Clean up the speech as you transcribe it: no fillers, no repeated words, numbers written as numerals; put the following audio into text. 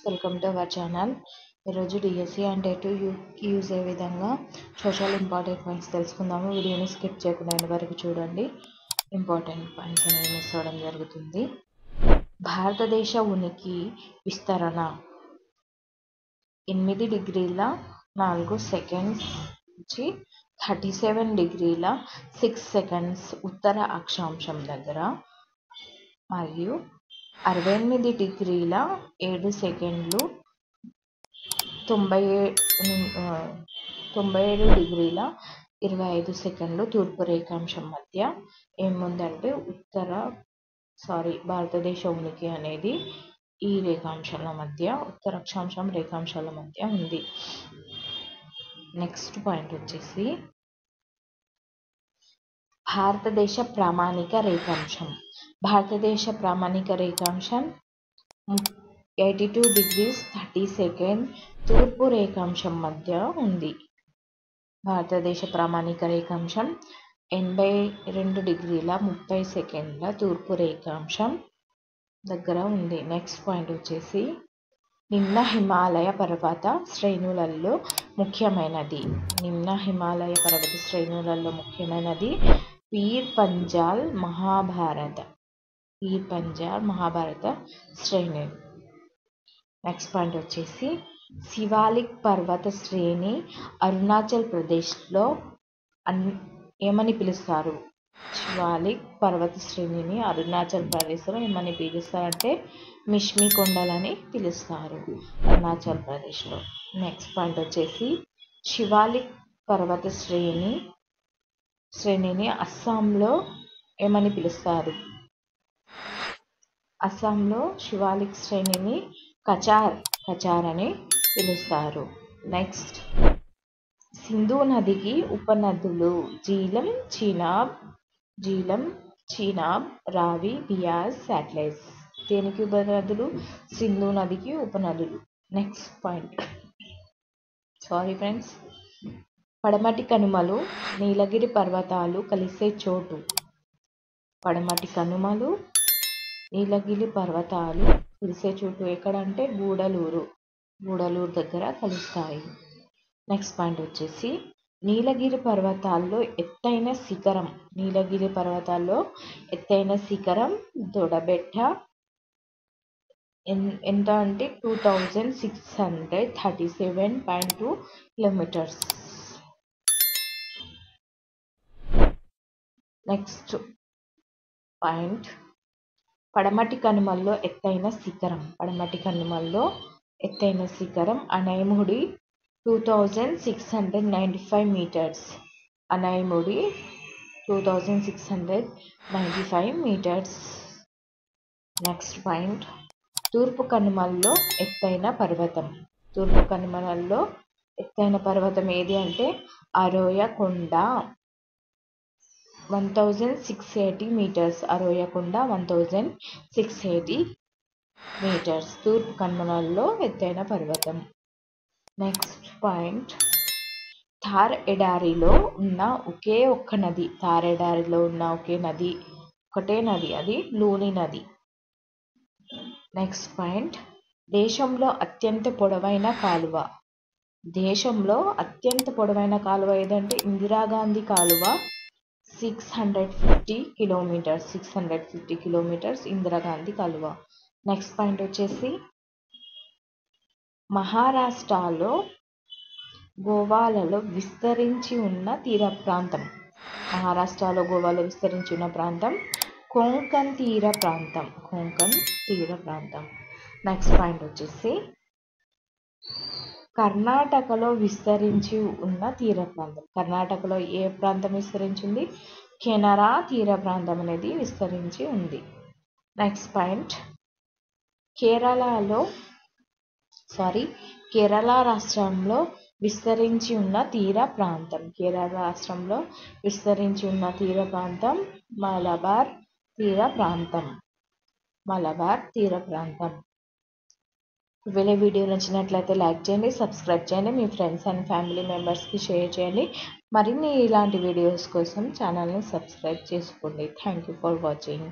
Welcome to our channel. ఈరోజు DSC and to use అయ్యే విధంగా సోషల్ ఇంపార్టెంట్ పాయింట్స్ తెలుసుకుందాము. వీడియోని స్కిప్ చేయకుండా ఎండ్ వరకు చూడండి. ఇంపార్టెంట్ పాయింట్స్ అనేవి మిస్ అవ్వడం జరుగుతుంది. భారతదేశ ఉనికి విస్తరణ 8 డిగ్రీల 4 సెకండ్స్ నుంచి 37 డిగ్రీల 6 సెకండ్స్ ఉత్తర అక్షాంశం దగ్గర మరియు 68 డిగ్రీల 7 సెకండ్లు 97 డిగ్రీల 25 సెకండ్లు తూర్పు రేఖాంశం మధ్య ఏముందంటే భారతదేశ ఉనికి అనేది ఈ రేఖాంశాల మధ్య ఉత్తర అక్షాంశం రేఖాంశాల మధ్య ఉంది. నెక్స్ట్ పాయింట్ వచ్చేసి భారతదేశ ప్రామాణిక రేఖాంశం. భారతదేశ ప్రామాణిక రేఖాంశం 82 degrees 30 seconds తూర్పు రేఖాంశం మధ్య ఉంది. భారతదేశ ప్రామాణిక రేఖాంశం 82 డిగ్రీల 30 సెకండ్ల తూర్పు రేఖాంశం దగ్గర ఉంది. నెక్స్ట్ పాయింట్ వచ్చేసి నిమ్న హిమాలయ పర్వత శ్రేణులలో ముఖ్యమైనది. నిమ్న హిమాలయ పర్వత శ్రేణులలో ముఖ్యమైనది పీర్ పంజాల్ మహాభారత శ్రేణి. నెక్స్ట్ పాయింట్ వచ్చేసి శివాలిక్ పర్వత శ్రేణి అరుణాచల్ ప్రదేశ్లో ఏమని పిలుస్తారు? శివాలిక్ పర్వత శ్రేణిని అరుణాచల్ ప్రదేశ్లో ఏమని పిలుస్తారంటే మిష్మి కొండలని పిలుస్తారు అరుణాచల్ ప్రదేశ్లో. నెక్స్ట్ పాయింట్ వచ్చేసి శివాలిక్ పర్వత శ్రేణిని అస్సాంలో ఏమని పిలుస్తారు? అస్సాంలో శివాలిక్ శ్రేణిని కచార్ అని పిలుస్తారు. నెక్స్ట్ సింధు నదికి ఉపనదులు జీలం, చీనాబ్, రావి, బియాస్, సాట్లెస్. దేనికి ఉపనదులు? సింధు నదికి ఉపనదులు. నెక్స్ట్ పాయింట్ పడమటి కనుమలు నీలగిరి పర్వతాలు కలిసే చోటు. పడమటి కనుమలు నీలగిరి పర్వతాలు కలిసే చోటు ఎక్కడంటే గూడలూరు దగ్గర కలుస్తాయి. నెక్స్ట్ పాయింట్ వచ్చేసి నీలగిరి పర్వతాల్లో ఎత్తైన శిఖరం దొడబెట్ట. ఎంత అంటే 2637.2 కిలోమీటర్స్. నెక్స్ట్ పాయింట్ పడమటి కనుమల్లో ఎత్తైన శిఖరం Anamudi 2695 metres. Anamudi 2695 metres. Next point తూర్పు కనుమల్లో ఎత్తైన పర్వతం ఏది అంటే అరోయకొండ 1680 మీటర్స్. అరోయకొండ 1680 మీటర్స్ తూర్పు కనుమలలో ఎత్తైన పర్వతం. నెక్స్ట్ పాయింట్ థార్ ఎడారిలో ఉన్న ఒకే నది అది లూని నది. నెక్స్ట్ పాయింట్ దేశంలో అత్యంత పొడవైన కాలువ ఏదంటే ఇందిరాగాంధీ కాలువ 650 కిలోమీటర్స్ ఇందిరాగాంధీ కాలువ. నెక్స్ట్ పాయింట్ వచ్చేసి మహారాష్ట్రలో గోవాలలో విస్తరించి ఉన్న తీర ప్రాంతం. కొంకన్ తీర ప్రాంతం. నెక్స్ట్ పాయింట్ వచ్చేసి కర్ణాటకలో విస్తరించి ఉన్న తీర ప్రాంతం. కర్ణాటకలో ఏ ప్రాంతం విస్తరించి ఉంది? కెనరా తీర ప్రాంతం అనేది విస్తరించి ఉంది. నెక్స్ట్ పాయింట్ కేరళ రాష్ట్రంలో విస్తరించి ఉన్న తీర ప్రాంతం మలబార్ తీర ప్రాంతం. ఒకవేళ వీడియో నచ్చినట్లయితే లైక్ చేయండి, సబ్స్క్రైబ్ చేయండి, మీ ఫ్రెండ్స్ అండ్ ఫ్యామిలీ మెంబర్స్కి షేర్ చేయండి. మరిన్ని ఇలాంటి వీడియోస్ కోసం ఛానల్ని సబ్స్క్రైబ్ చేసుకోండి. Thank you for watching.